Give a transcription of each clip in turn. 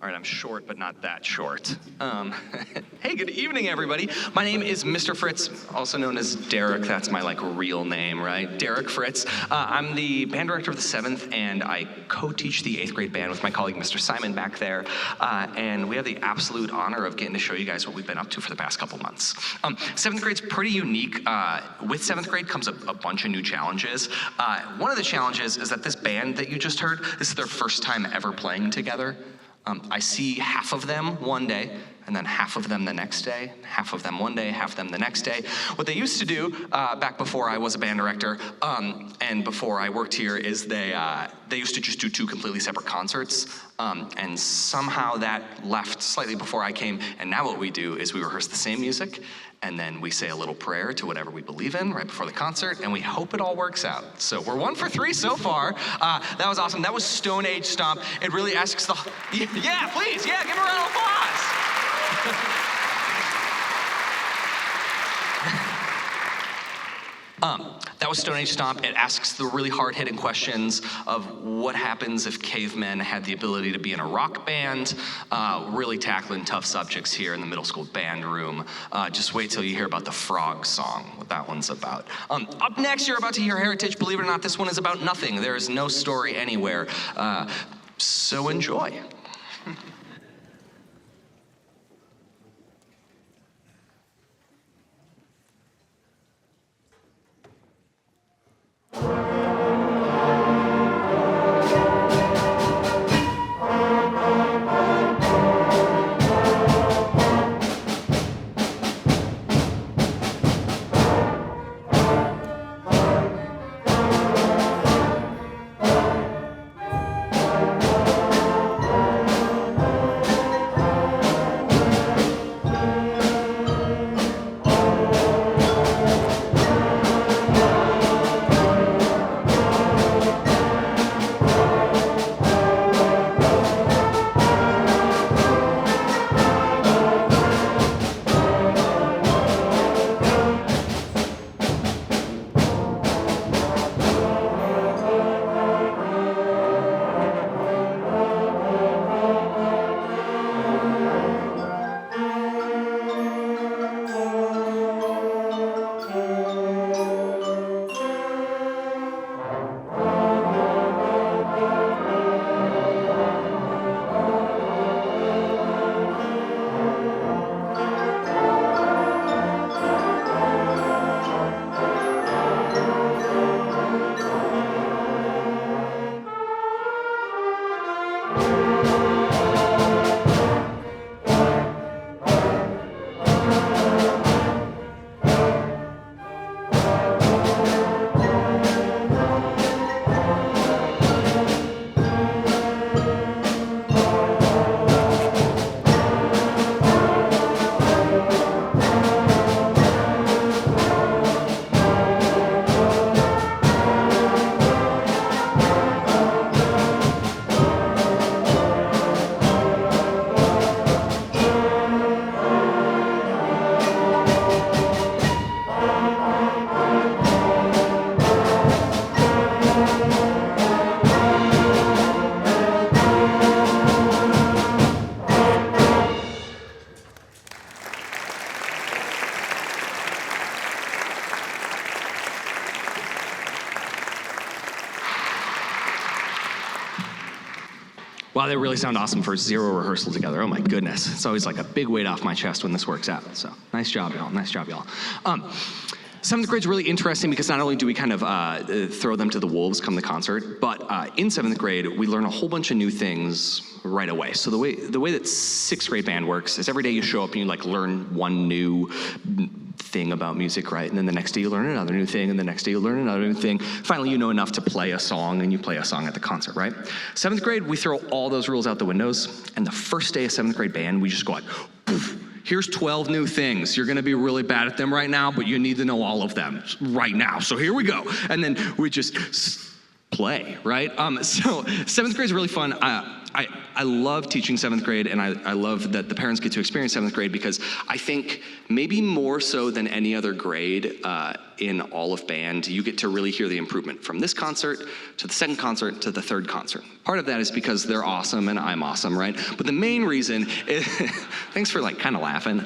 All right, I'm short, but not that short. Hey, good evening, everybody. My name is Mr. Fritz, also known as Derek. That's my real name, right? Derek Fritz. I'm the band director of the 7th, and I co-teach the 8th grade band with my colleague, Mr. Simon, back there. And we have the absolute honor of getting to show you guys what we've been up to for the past couple months. 7th grade's pretty unique. With 7th grade comes a bunch of new challenges. One of the challenges is that this band that you just heard, this is their first time ever playing together. I see half of them one day, and then half of them the next day, half of them one day, half of them the next day. What they used to do back before I was a band director and before I worked here is they used to just do 2 completely separate concerts, and somehow that left slightly before I came, and now what we do is we rehearse the same music, and then we say a little prayer to whatever we believe in right before the concert, and we hope it all works out. So we're 1 for 3 so far. That was awesome. That was Stone Age Stomp. It really asks the, yeah, please, yeah, give a round of applause. That was Stone Age Stomp. It asks the really hard-hitting questions of what happens if cavemen had the ability to be in a rock band, really tackling tough subjects here in the middle school band room. Just wait till you hear about the frog song, what that one's about. Up next, you're about to hear Heritage. Believe it or not, this one is about nothing. There is no story anywhere. So enjoy. Wow, they really sound awesome for 0 rehearsal together. Oh my goodness. It's always like a big weight off my chest when this works out. So nice job, y'all. Nice job, y'all. 7th grade's really interesting because not only do we kind of throw them to the wolves come the concert, but in 7th grade, we learn a whole bunch of new things right away. So the way that 6th grade band works is every day you show up and you learn one new thing about music, right? And then the next day you learn another new thing, and the next day you learn another new thing. Finally, you know enough to play a song, and you play a song at the concert, right? 7th grade, we throw all those rules out the windows, and the first day of 7th grade band, we just go poof, here's 12 new things. You're gonna be really bad at them right now, but you need to know all of them right now. So here we go. And then we just play, right? So 7th grade is really fun. I love teaching 7th grade, and I love that the parents get to experience 7th grade because I think maybe more so than any other grade in all of band, you get to really hear the improvement from this concert to the second concert to the third concert. Part of that is because they're awesome and I'm awesome, right? But the main reason is, thanks for like kind of laughing.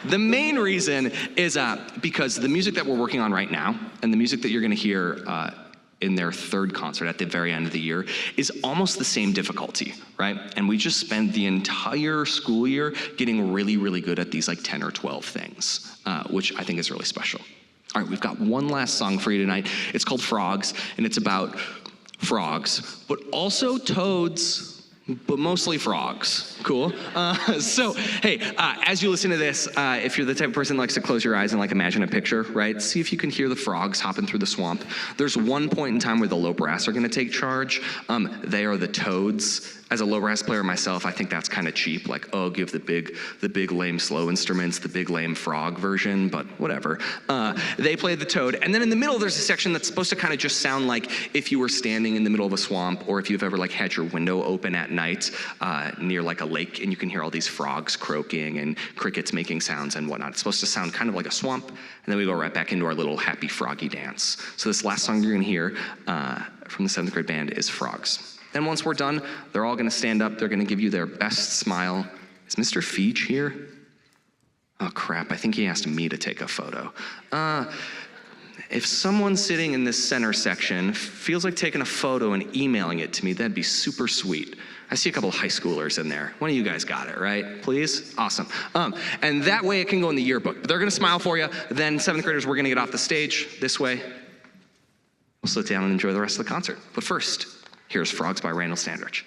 The main reason is because the music that we're working on right now and the music that you're gonna hear in their third concert at the very end of the year is almost the same difficulty, right? And we just spend the entire school year getting really, really good at these like 10 or 12 things, which I think is really special. All right, we've got one last song for you tonight. It's called Frogs, and it's about frogs, but also toads, but mostly frogs. Cool? So, hey, as you listen to this, if you're the type of person that likes to close your eyes and like imagine a picture, right? See if you can hear the frogs hopping through the swamp. There's one point in time where the low brass are gonna take charge. They are the toads. As a low brass player myself, I think that's kind of cheap. Like, oh, give the big lame slow instruments, the big lame frog version, but whatever. They play the toad, and then in the middle there's a section that's supposed to kind of just sound like if you were standing in the middle of a swamp, or if you've ever like had your window open at night near like a lake, and you can hear all these frogs croaking and crickets making sounds and whatnot. It's supposed to sound kind of like a swamp, and then we go right back into our little happy froggy dance. So this last song you're gonna hear from the 7th grade band is Frogs. Then once we're done, they're all gonna stand up, they're gonna give you their best smile. Is Mr. Feech here? Oh crap, I think he asked me to take a photo. If someone sitting in this center section feels like taking a photo and emailing it to me, that'd be super sweet. I see a couple of high schoolers in there. One of you guys got it, right? Please? Awesome. And that way it can go in the yearbook. But they're gonna smile for you. Then 7th graders, we're gonna get off the stage this way. We'll sit down and enjoy the rest of the concert. But first, here's Frogs by Randall Standridge.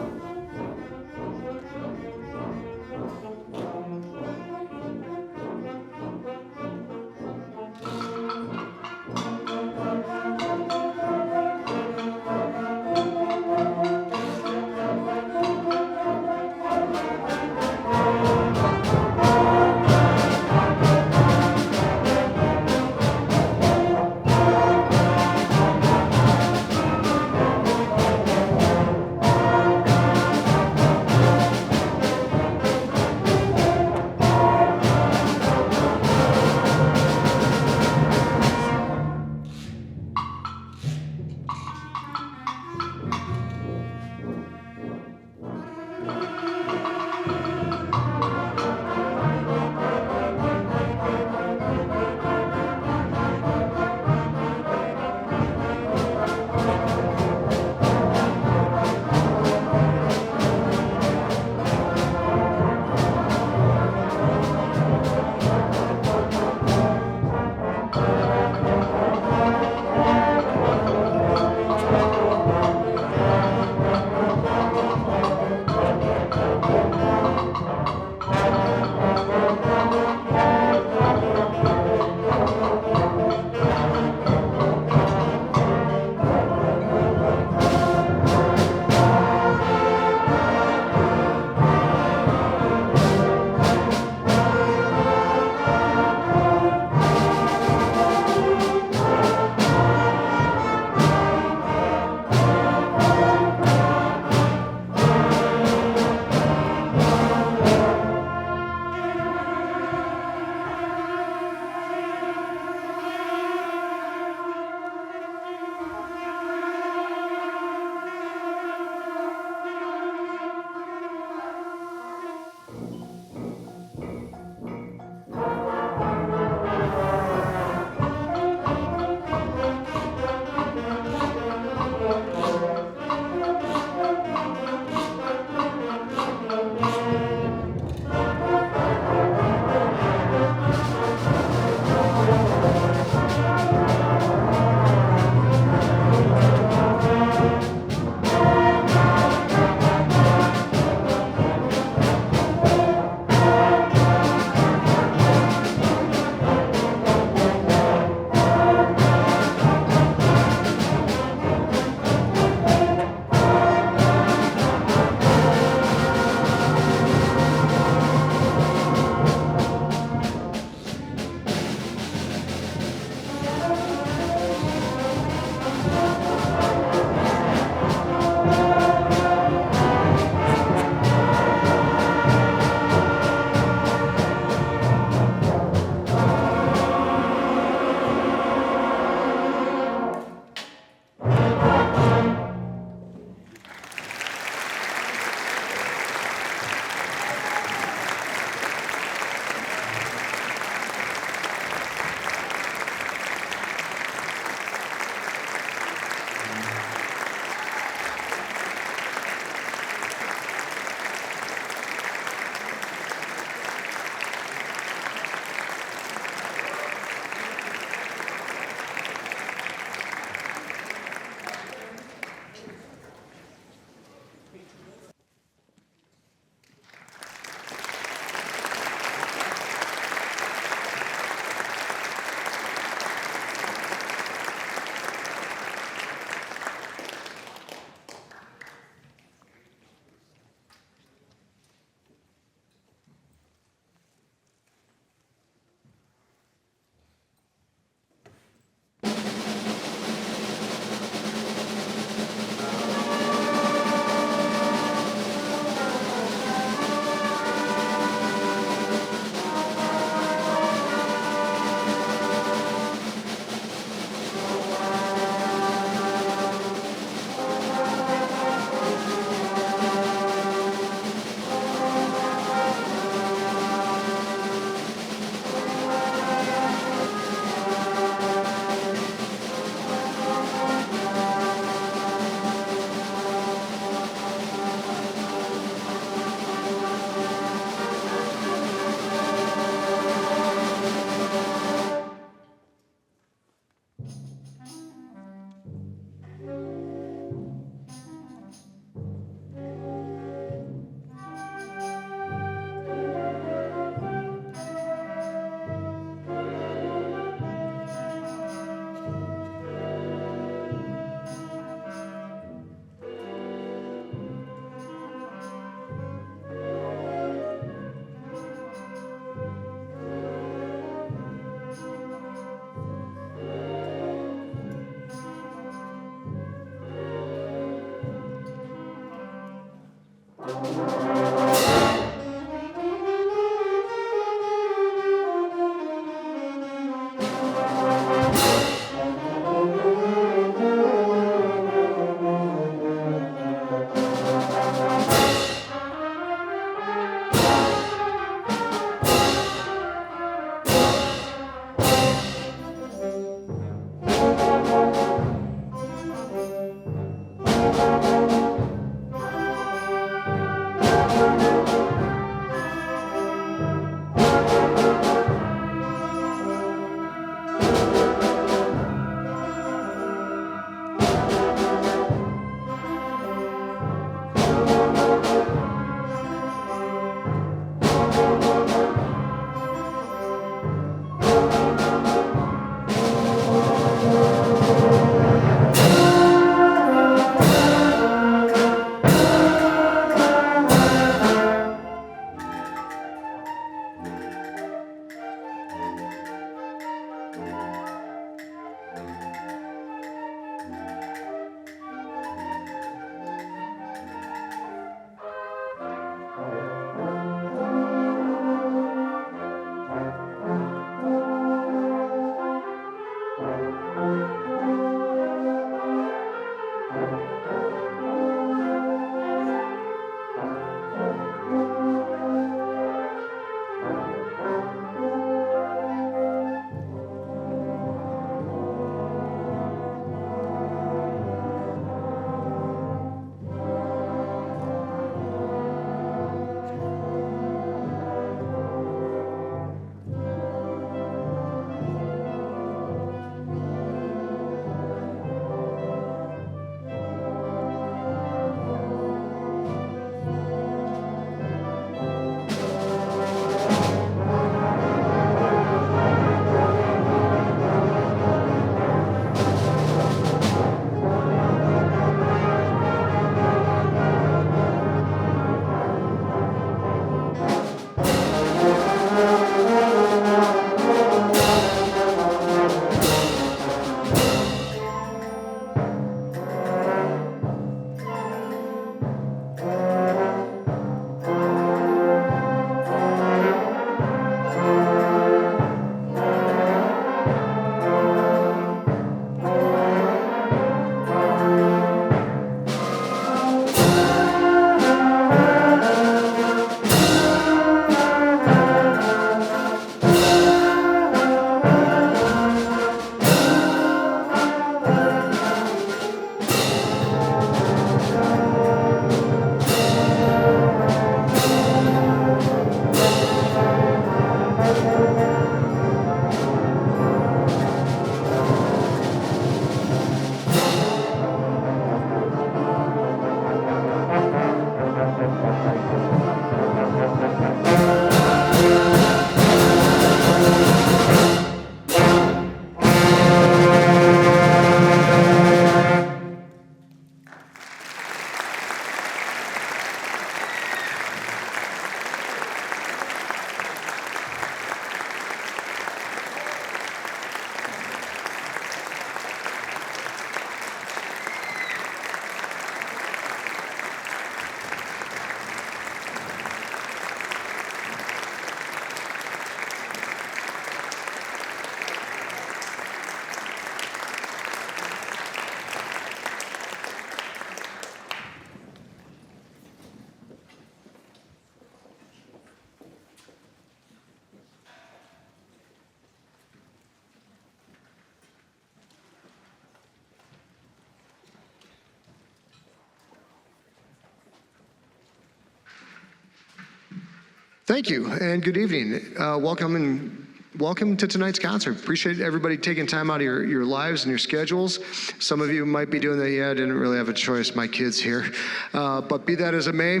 Thank you, and good evening. Welcome and welcome to tonight's concert. Appreciate everybody taking time out of your lives and your schedules. Some of you might be doing that, I didn't really have a choice, my kid's here. But be that as it may,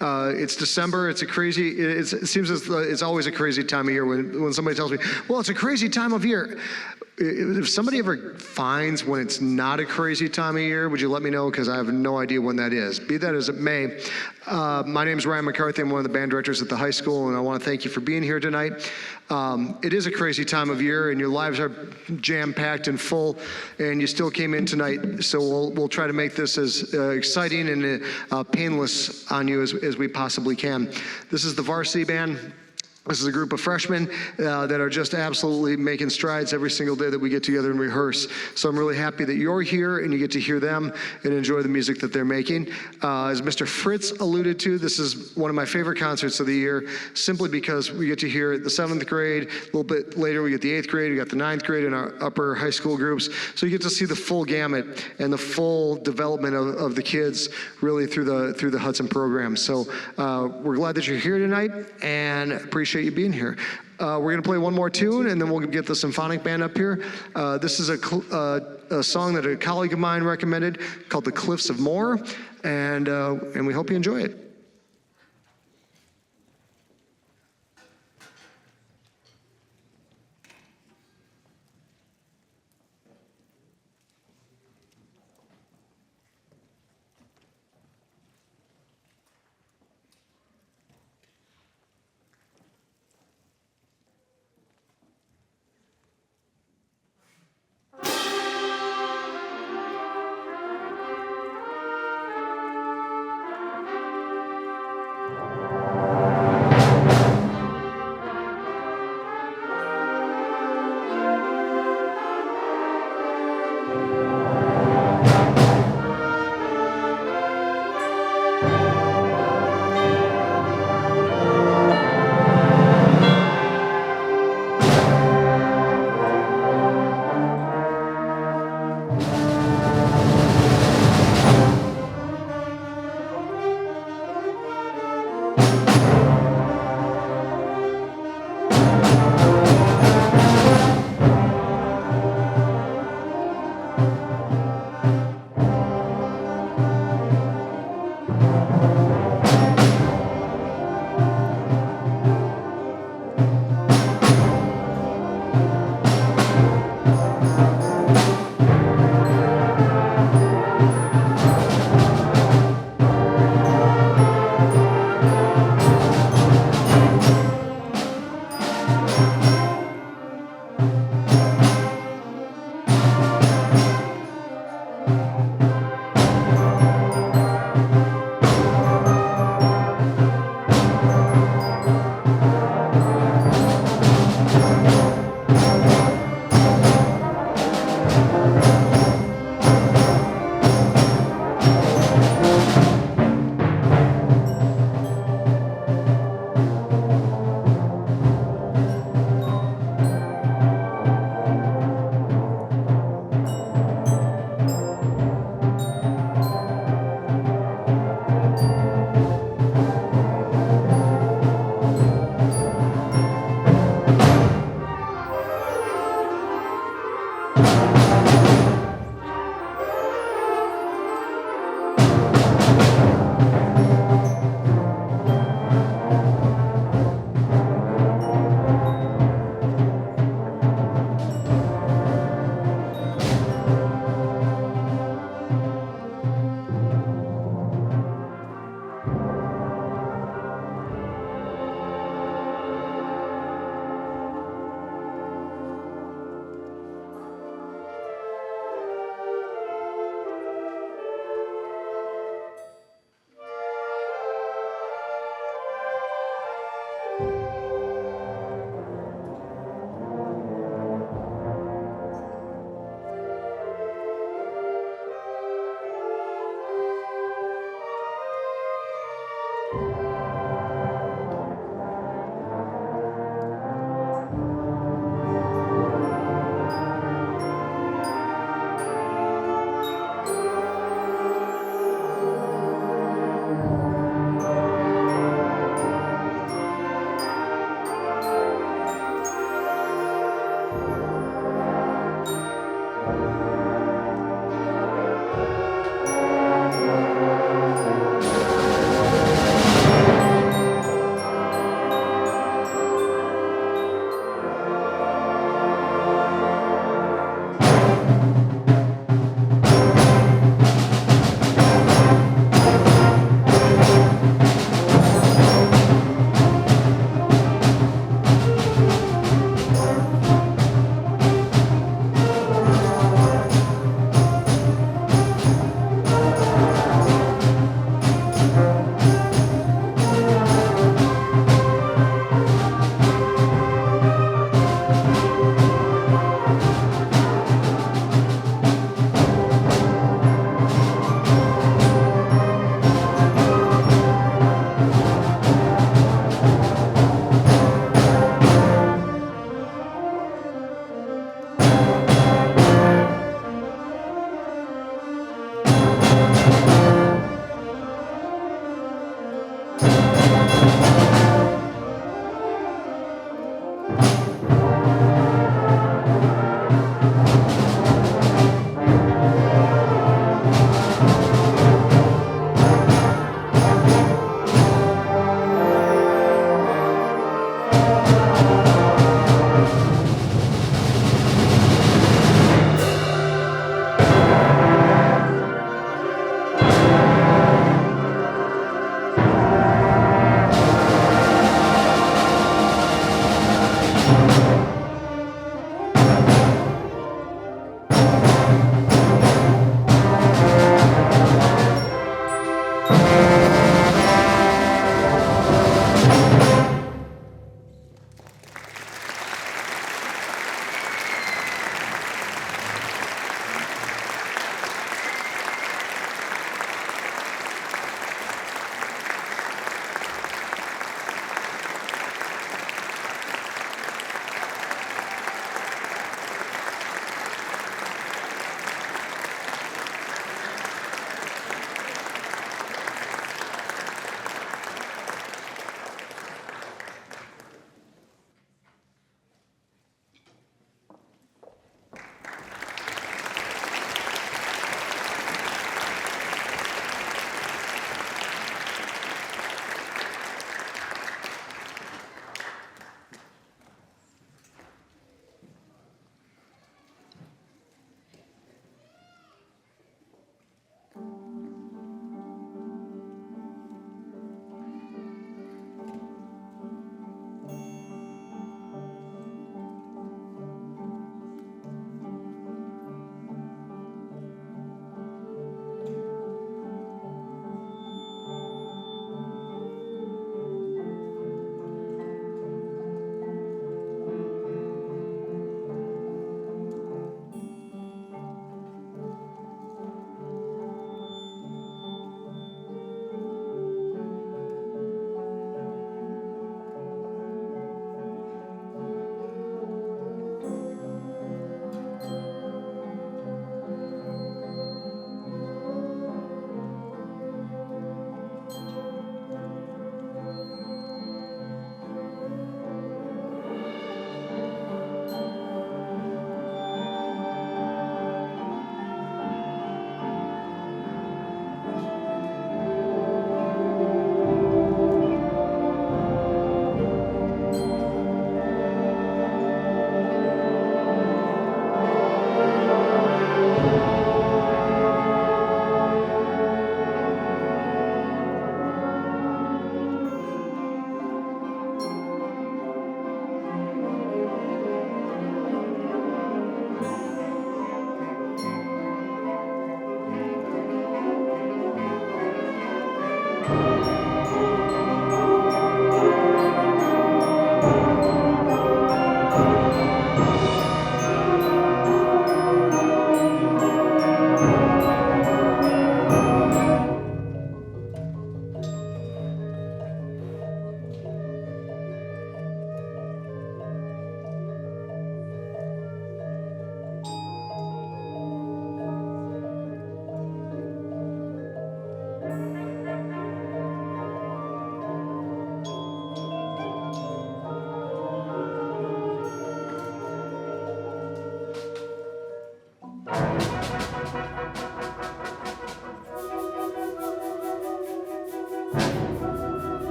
it's December. It seems as it's always a crazy time of year when somebody tells me, well, it's a crazy time of year. If somebody ever finds when it's not a crazy time of year, would you let me know? Because I have no idea when that is. Be that as it may, my name is Ryan McCarthy. I'm one of the band directors at the high school, and I want to thank you for being here tonight. It is a crazy time of year, and your lives are jam-packed and full, and you still came in tonight. So we'll try to make this as exciting and painless on you as we possibly can. This is the varsity band. This is a group of freshmen that are just absolutely making strides every single day that we get together and rehearse. So I'm really happy that you're here and you get to hear them and enjoy the music that they're making. As Mr. Fritz alluded to, this is one of my favorite concerts of the year, simply because we get to hear the 7th grade. A little bit later, we get the 8th grade, we got the 9th grade in our upper high school groups. So you get to see the full gamut and the full development of the kids really through the Hudson program. So we're glad that you're here tonight and appreciate you being here. We're going to play one more tune, and then we'll get the symphonic band up here. This is a song that a colleague of mine recommended called "The Cliffs of Moher," and we hope you enjoy it.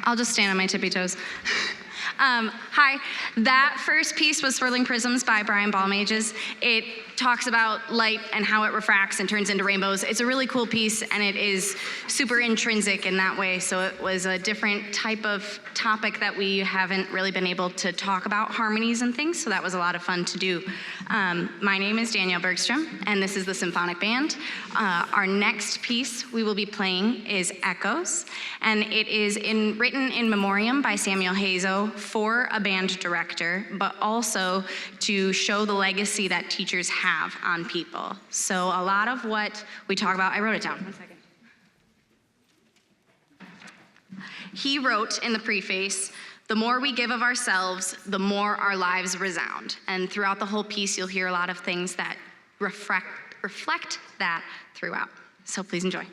I'll just stand on my tippy toes. Hi, that first piece was Swirling Prisms by Brian Balmages. It talks about light and how it refracts and turns into rainbows. It's a really cool piece, and it is super intrinsic in that way, so it was a different type of topic that we haven't really been able to talk about, harmonies and things, so that was a lot of fun to do. My name is Danielle Bergstrom, and this is the Symphonic Band. Our next piece we will be playing is Echoes, and it is written in memoriam by Samuel Hazo for a band director, but also to show the legacy that teachers have on people. So a lot of what we talk about, I wrote it down, 1 second. He wrote in the preface, "The more we give of ourselves, the more our lives resound." And throughout the whole piece, you'll hear a lot of things that reflect that throughout. So please enjoy.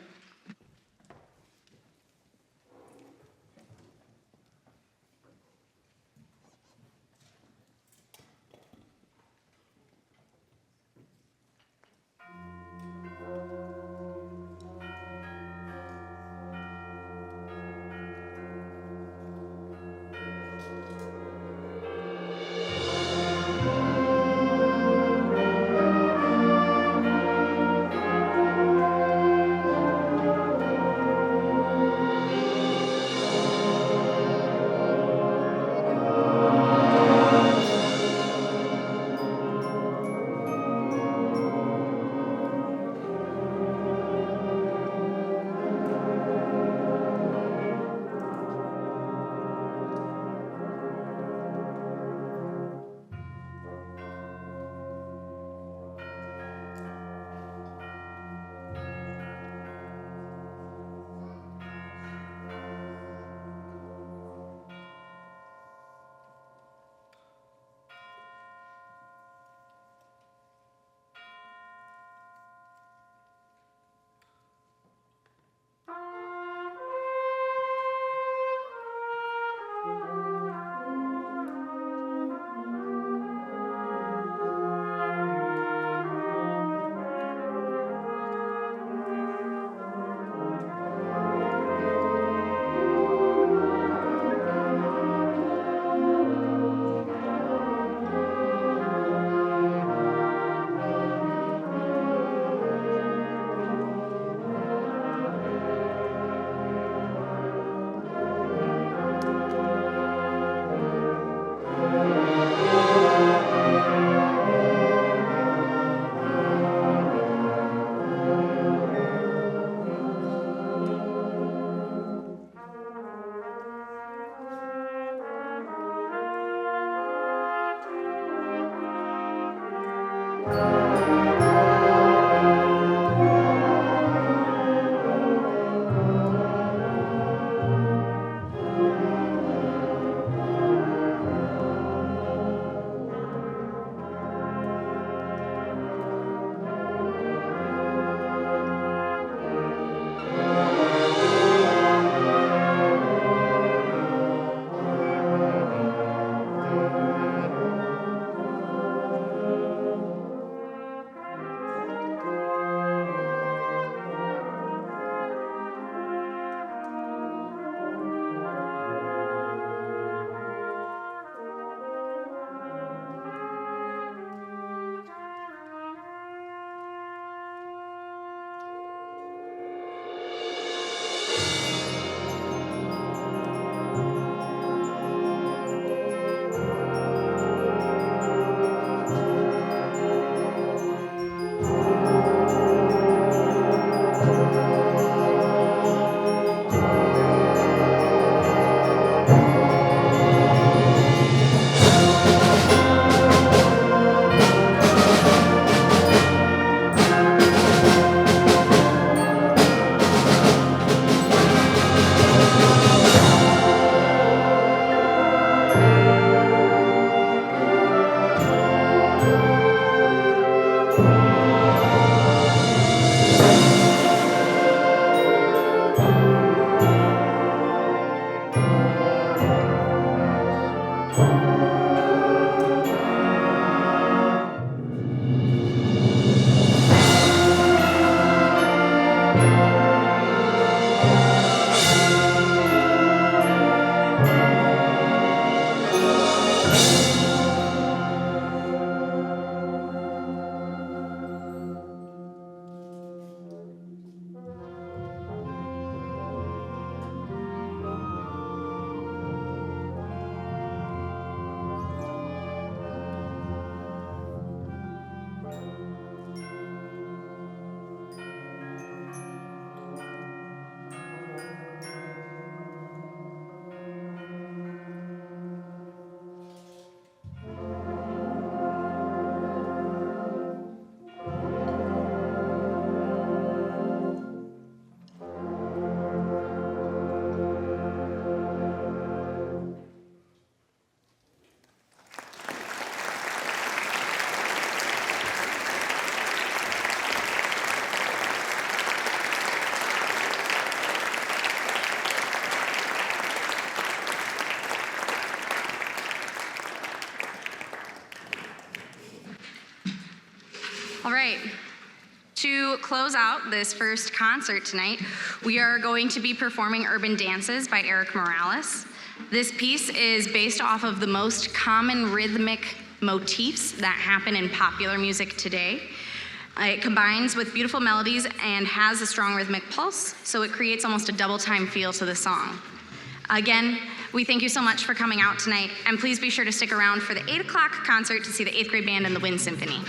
All right. To close out this first concert tonight, we are going to be performing Urban Dances by Eric Morales. This piece is based off of the most common rhythmic motifs that happen in popular music today. It combines with beautiful melodies and has a strong rhythmic pulse, so it creates almost a double time feel to the song. Again, we thank you so much for coming out tonight, and please be sure to stick around for the 8 o'clock concert to see the 8th grade band and the Wind Symphony.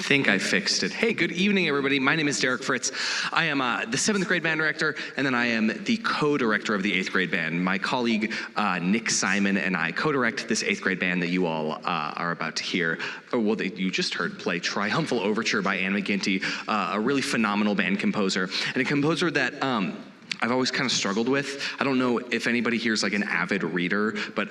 think I fixed it. Hey, good evening, everybody. My name is Derek Fritz. I am the 7th grade band director, and then I am the co-director of the 8th grade band. My colleague, Nick Simon, and I co-direct this 8th grade band that you all are about to hear, that you just heard play Triumphal Overture by Anne McGinty, a really phenomenal band composer, and a composer that I've always kind of struggled with. I don't know if anybody here is like an avid reader, but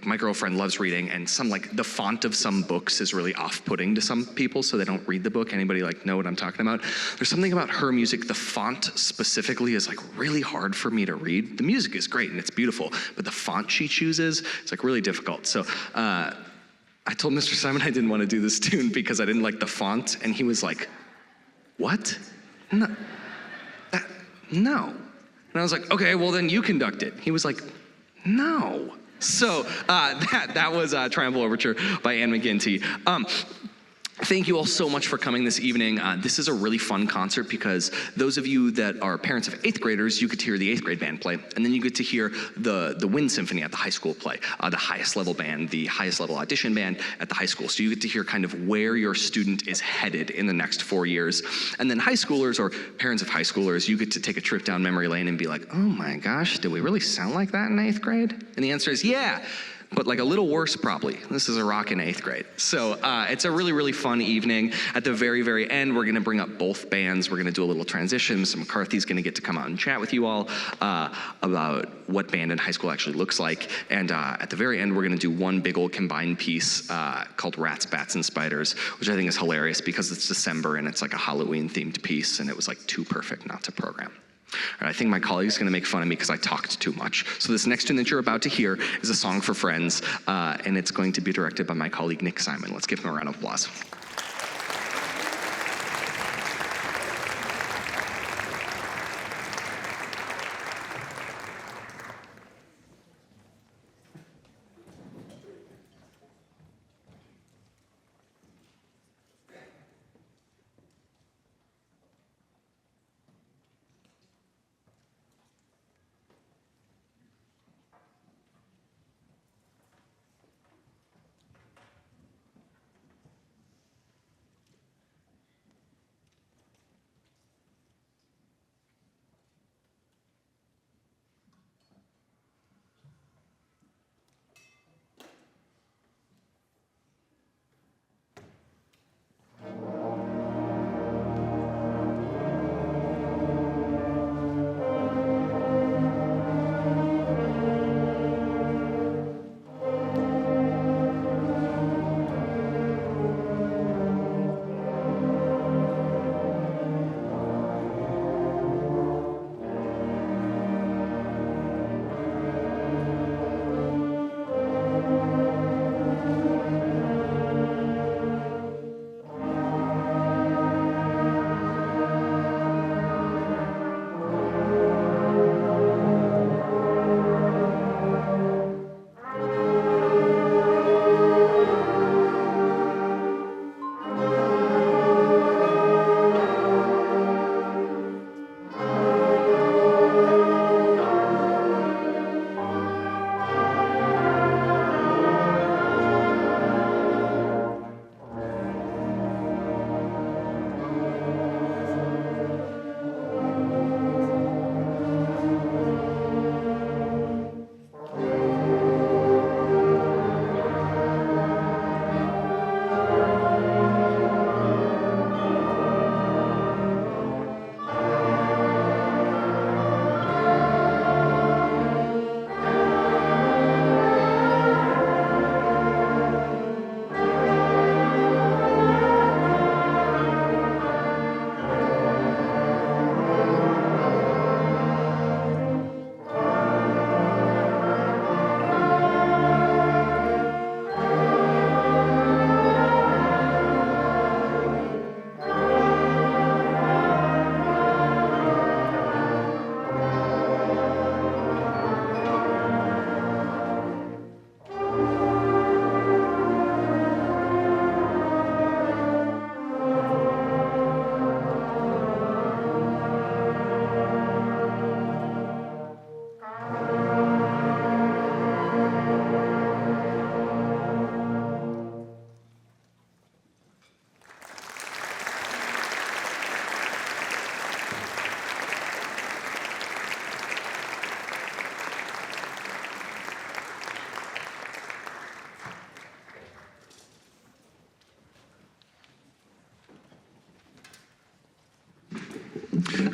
my girlfriend loves reading, and the font of some books is really off-putting to some people, so they don't read the book. Anybody know what I'm talking about? There's something about her music, the font specifically is really hard for me to read. The music is great and it's beautiful, but the font she chooses, it's really difficult. So I told Mr. Simon I didn't want to do this tune because I didn't like the font, and he was like, "What? No. No." And I was like, "Okay, well then you conduct it." He was like, "No." So that was Triumphal Overture by Anne McGinty. Thank you all so much for coming this evening. This is a really fun concert because those of you that are parents of 8th graders, you get to hear the 8th grade band play, and then you get to hear the Wind Symphony at the high school play, the highest level band, the highest level audition band at the high school. So you get to hear kind of where your student is headed in the next 4 years. And then high schoolers or parents of high schoolers, you get to take a trip down memory lane and be like, "Oh my gosh, did we really sound like that in 8th grade?" And the answer is yeah. But a little worse probably. This is a rock in 8th grade. So it's a really, really fun evening. At the very, very end, we're gonna bring up both bands. We're gonna do a little transition. Mr. McCarthy's gonna get to come out and chat with you all about what band in high school actually looks like. And at the very end, we're gonna do one big old combined piece called Rats, Bats, and Spiders, which I think is hilarious because it's December and it's a Halloween themed piece, and it was too perfect not to program. All right, I think my colleague's gonna make fun of me because I talked too much. So this next tune that you're about to hear is a song for friends, and it's going to be directed by my colleague, Nick Simon. Let's give him a round of applause.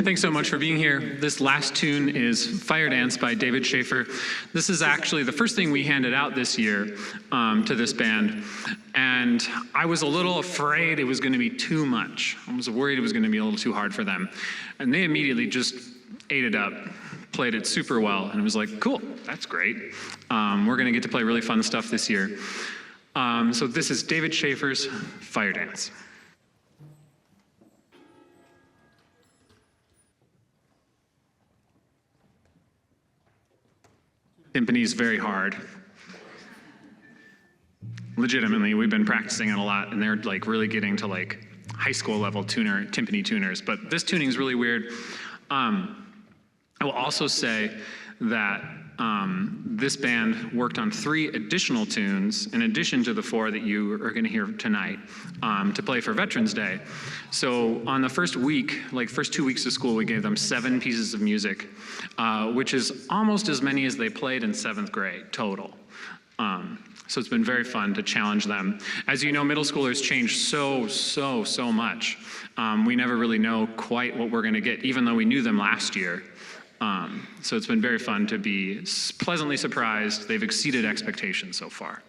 Thanks so much for being here. This last tune is Fire Dance by David Schaefer. This is actually the first thing we handed out this year to this band. And I was a little afraid it was going to be too much. I was worried it was going to be a little too hard for them. And they immediately just ate it up, played it super well. And it was like, cool, that's great. We're going to get to play really fun stuff this year. So this is David Schaefer's Fire Dance. Timpani's very hard. Legitimately, we've been practicing it a lot, and they're like really getting to like high school level timpani tuners, but this tuning is really weird. I will also say that this band worked on 3 additional tunes in addition to the 4 that you are going to hear tonight to play for Veterans Day. So on the first week, like first 2 weeks of school, we gave them 7 pieces of music, which is almost as many as they played in 7th grade total. So it's been very fun to challenge them. As you know, middle schoolers change so much. We never really know quite what we're going to get, even though we knew them last year. So it's been very fun to be pleasantly surprised. They've exceeded expectations so far.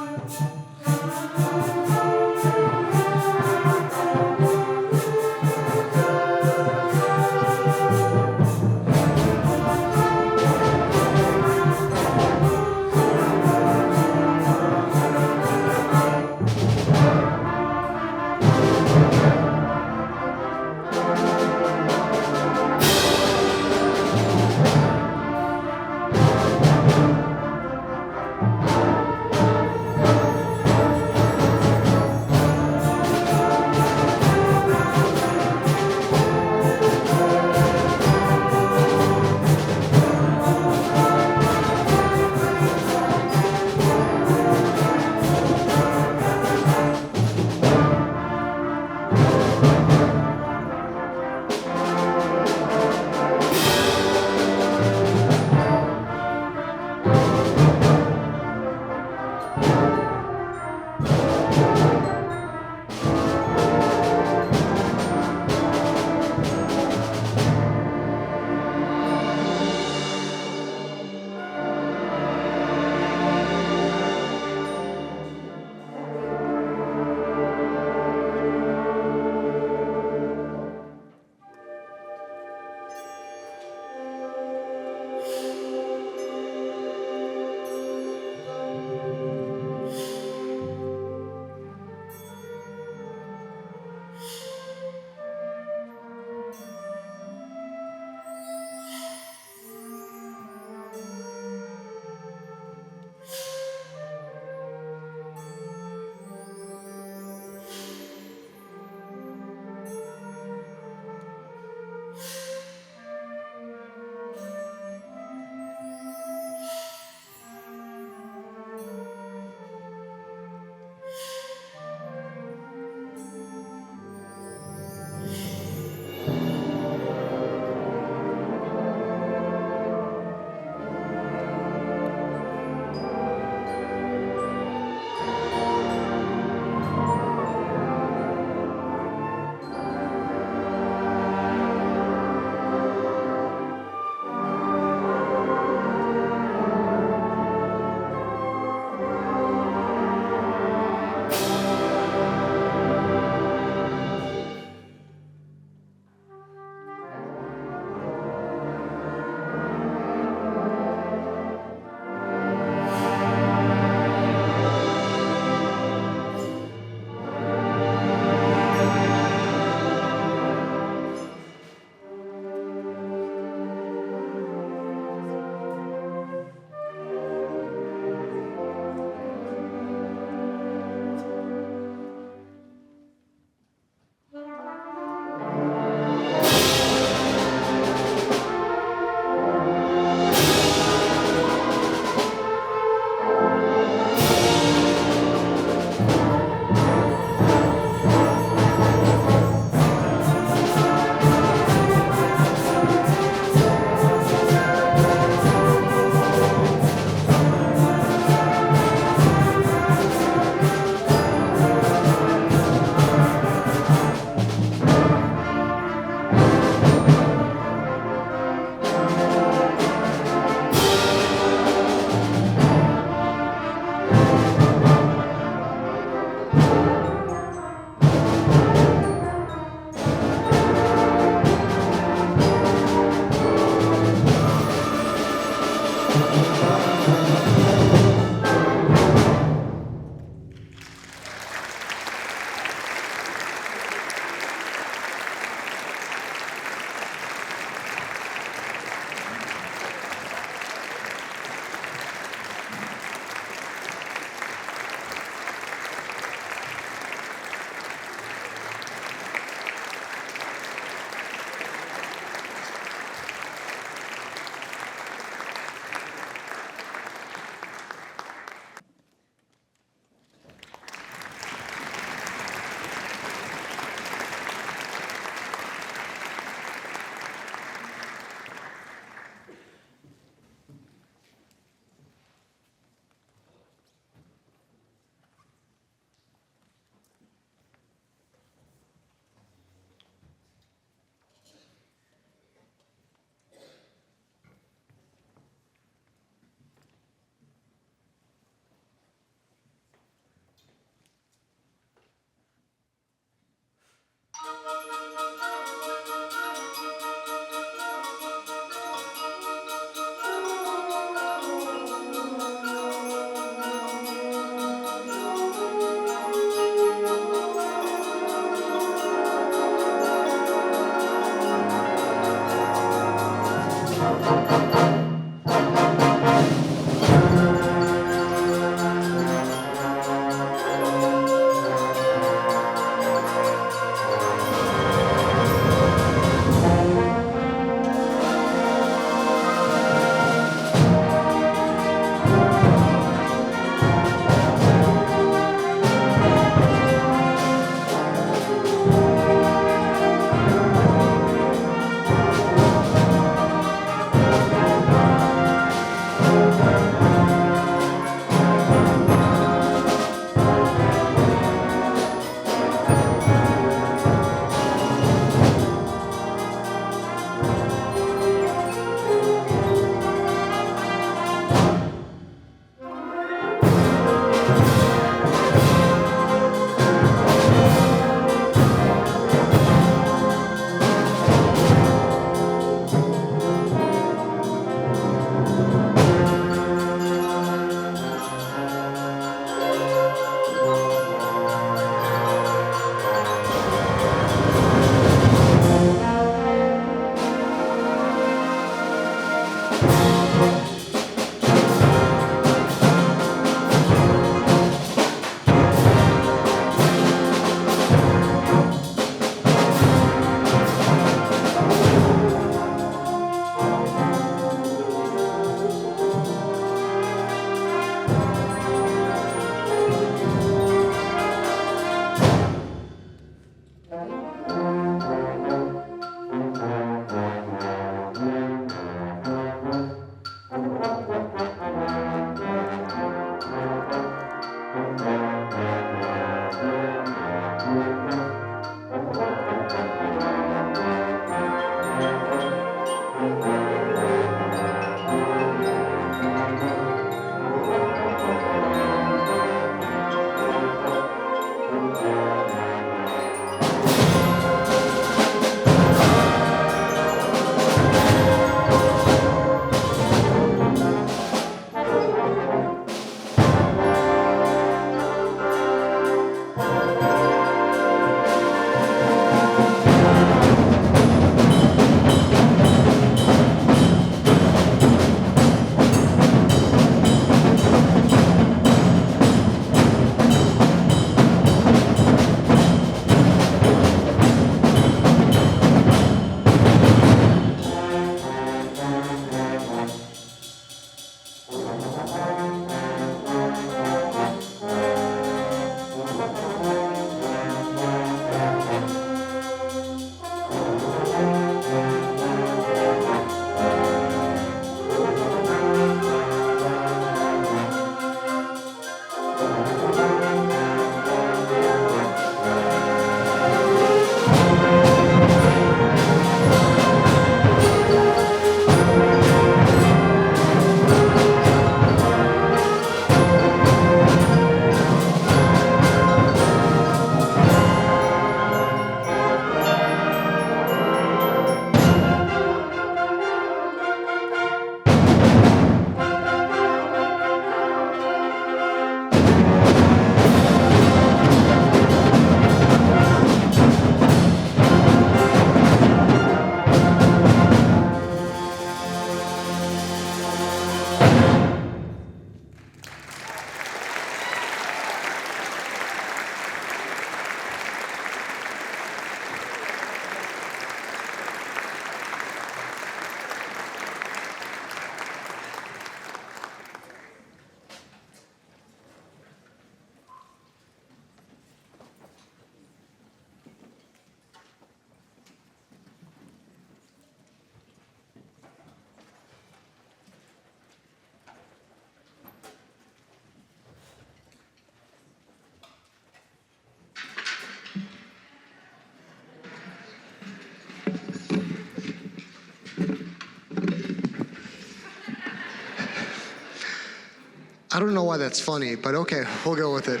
I don't know why that's funny, but okay, we'll go with it.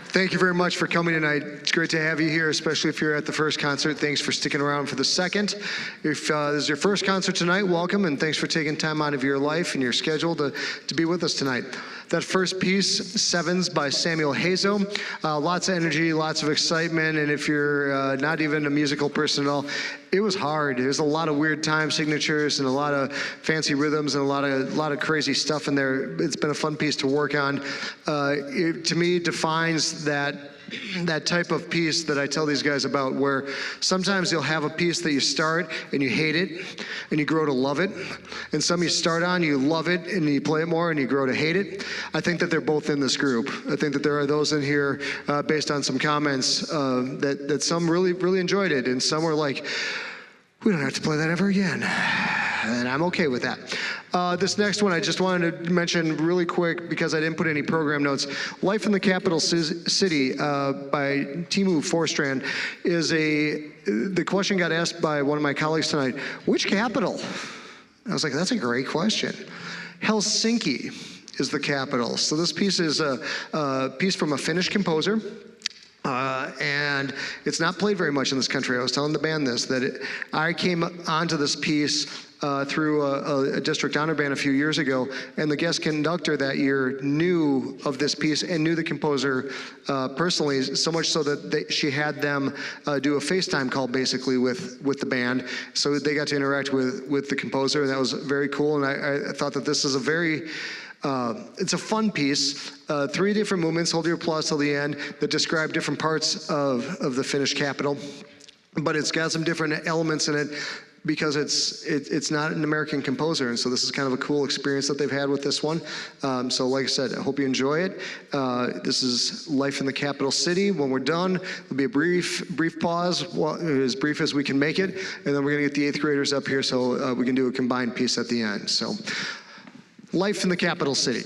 Thank you very much for coming tonight. It's great to have you here, especially if you're at the first concert. Thanks for sticking around for the second. If this is your first concert tonight, welcome, and thanks for taking time out of your life and your schedule to be with us tonight. That first piece, Sevens by Samuel Hazo. Lots of energy, lots of excitement, and if you're not even a musical person at all, it was hard. There's a lot of weird time signatures and a lot of fancy rhythms and a lot of crazy stuff in there. It's been a fun piece to work on. It, to me, defines that type of piece that I tell these guys about, where sometimes you'll have a piece that you start and you hate it and you grow to love it, and some you start on, you love it and you play it more and you grow to hate it. I think that they're both in this group. I think that there are those in here, based on some comments, that some really enjoyed it, and some were like, we don't have to play that ever again. And I'm okay with that. This next one I just wanted to mention really quick because I didn't put any program notes. Life in the Capital City by Timu Forstrand is the question got asked by one of my colleagues tonight, which capital? I was like, that's a great question. Helsinki is the capital. So this piece is a piece from a Finnish composer. And it's not played very much in this country. I was telling the band this, that I came onto this piece through a district honor band a few years ago, and the guest conductor that year knew of this piece and knew the composer personally, so much so that she had them do a FaceTime call basically with the band, so they got to interact with the composer, and that was very cool. And I thought that this is a very it's a fun piece. 3 different movements, hold your applause till the end, that describe different parts of the Finnish capital. But it's got some different elements in it because it's not an American composer. And so this is kind of a cool experience that they've had with this one. So like I said, I hope you enjoy it. This is Life in the Capital City. When we're done, there'll be a brief pause, as brief as we can make it. And then we're gonna get the 8th graders up here so we can do a combined piece at the end. So. Life in the Capital City.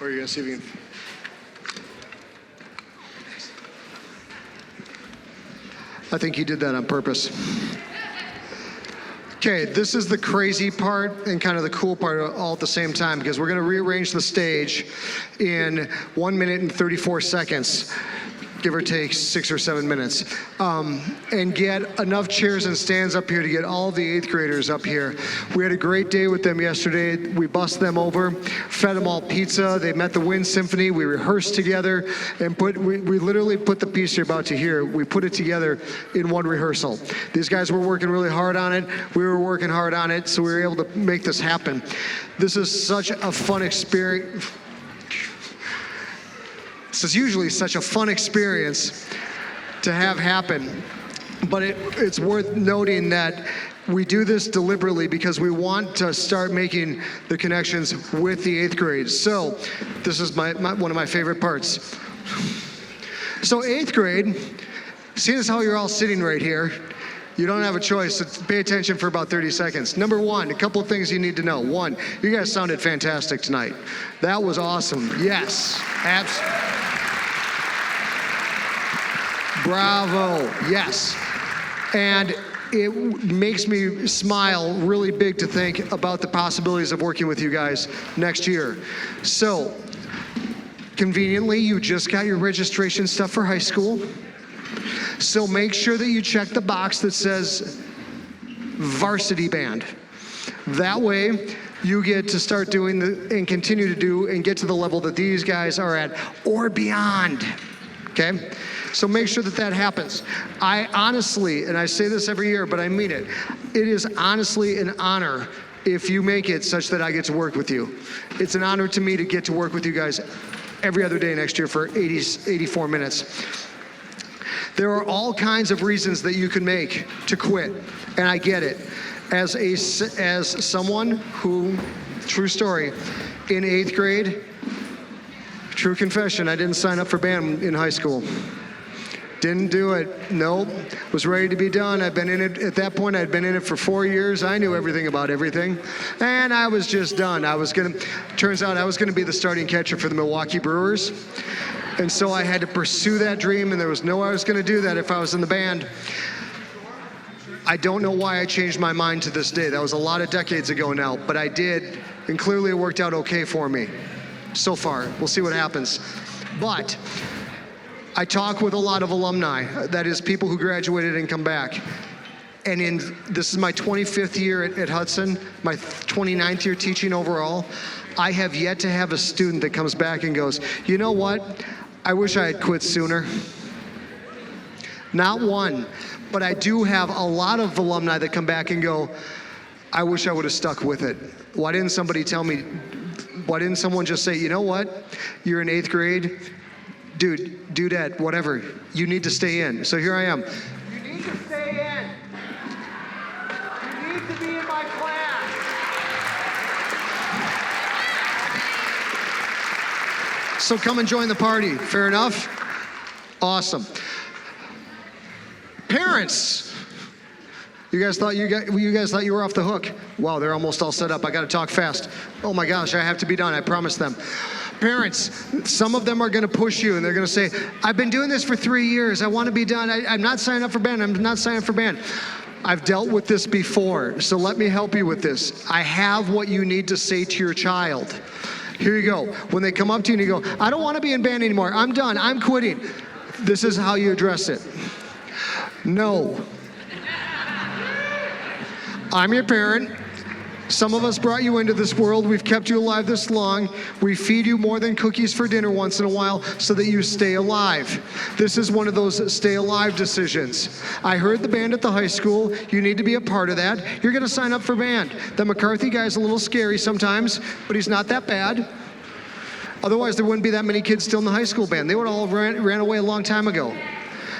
Or are you going to see if you can... I think you did that on purpose. Okay, this is the crazy part and kind of the cool part all at the same time, because we're going to rearrange the stage in 1 minute and 34 seconds, give or take 6 or 7 minutes, and get enough chairs and stands up here to get all the 8th graders up here. We had a great day with them yesterday. We bussed them over, fed them all pizza. They met the Wind Symphony. We rehearsed together, and we literally put the piece you're about to hear, we put it together in one rehearsal. These guys were working really hard on it. We were working hard on it, so we were able to make this happen. This is such a fun experience. This is usually such a fun experience to have happen, but it's worth noting that we do this deliberately because we want to start making the connections with the 8th grade. So this is one of my favorite parts. So 8th grade, seeing as how you're all sitting right here, you don't have a choice, so pay attention for about 30 seconds. Number one, a couple of things you need to know. One, you guys sounded fantastic tonight. That was awesome. Yes, absolutely. Bravo, yes. And it makes me smile really big to think about the possibilities of working with you guys next year. So, conveniently, you just got your registration stuff for high school. So make sure that you check the box that says varsity band. That way, you get to start doing and continue to do and get to the level that these guys are at or beyond, okay? So make sure that happens. I honestly, and I say this every year, but I mean it, it is honestly an honor if you make it such that I get to work with you. It's an honor to me to get to work with you guys every other day next year for 84 minutes. There are all kinds of reasons that you can make to quit, and I get it. As someone who, true story, in 8th grade, true confession, I didn't sign up for band in high school. Didn't do it. Nope. Was ready to be done. I've been in it, at that point, I'd been in it for 4 years. I knew everything about everything. And I was just done. Turns out I was gonna be the starting catcher for the Milwaukee Brewers. And so I had to pursue that dream, and there was no way I was gonna do that if I was in the band. I don't know why I changed my mind to this day. That was a lot of decades ago now, but I did, and clearly it worked out okay for me so far. We'll see what happens. But I talk with a lot of alumni, that is people who graduated and come back. And this is my 25th year at Hudson, my 29th year teaching overall. I have yet to have a student that comes back and goes, you know what? I wish I had quit sooner. Not one, but I do have a lot of alumni that come back and go, I wish I would have stuck with it. Why didn't somebody tell me, why didn't someone just say, you know what? You're in 8th grade. Dude, dudette, whatever, you need to stay in. So here I am. You need to stay in. You need to be in my class. So come and join the party. Fair enough? Awesome. Parents, you guys thought you were off the hook. Wow, they're almost all set up. I got to talk fast. Oh my gosh, I have to be done. I promised them. Parents, some of them are going to push you, and they're going to say, I've been doing this for 3 years. I want to be done. I'm not signing up for band. I'm not signing up for band. I've dealt with this before, so let me help you with this. I have what you need to say to your child. Here you go. When they come up to you and you go, I don't want to be in band anymore. I'm done. I'm quitting. This is how you address it. No. I'm your parent. Some of us brought you into this world. We've kept you alive this long. We feed you more than cookies for dinner once in a while so that you stay alive. This is one of those stay alive decisions. I heard the band at the high school. You need to be a part of that. You're going to sign up for band. The McCarthy guy's a little scary sometimes, but he's not that bad. Otherwise, there wouldn't be that many kids still in the high school band. They would all ran away a long time ago.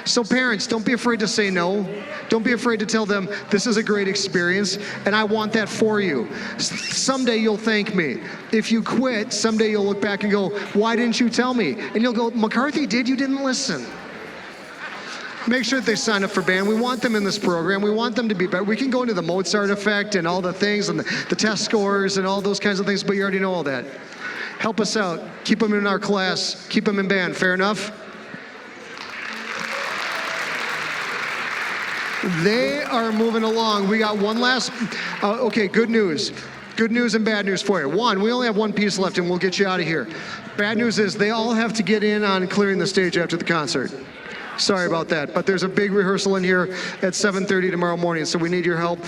So parents, don't be afraid to say no. Don't be afraid to tell them, this is a great experience, and I want that for you. Someday you'll thank me. If you quit, someday you'll look back and go, why didn't you tell me? And you'll go, McCarthy did, you didn't listen. Make sure that they sign up for band. We want them in this program. We want them to be better. We can go into the Mozart effect and all the things and the test scores and all those kinds of things, but you already know all that. help us out. Keep them in our class. Keep them in band. Fair enough? They are moving along. We got one last, okay, good news. Good news and bad news for you. One, we only have one piece left and we'll get you out of here. Bad news is they all have to get in on clearing the stage after the concert. Sorry about that, but there's a big rehearsal in here at 7:30 tomorrow morning, so we need your help.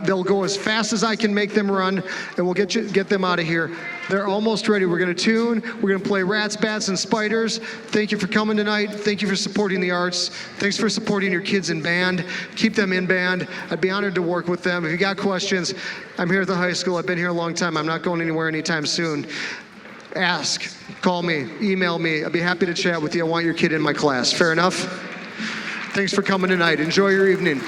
They'll go as fast as I can make them run, and we'll get them out of here. They're almost ready. We're going to tune. We're going to play Rats, Bats, and Spiders. Thank you for coming tonight. Thank you for supporting the arts. Thanks for supporting your kids in band. Keep them in band. I'd be honored to work with them. If you got questions, I'm here at the high school. I've been here a long time. I'm not going anywhere anytime soon. Ask, call me, email me. I'd be happy to chat with you. I want your kid in my class. Fair enough? Thanks for coming tonight. Enjoy your evening.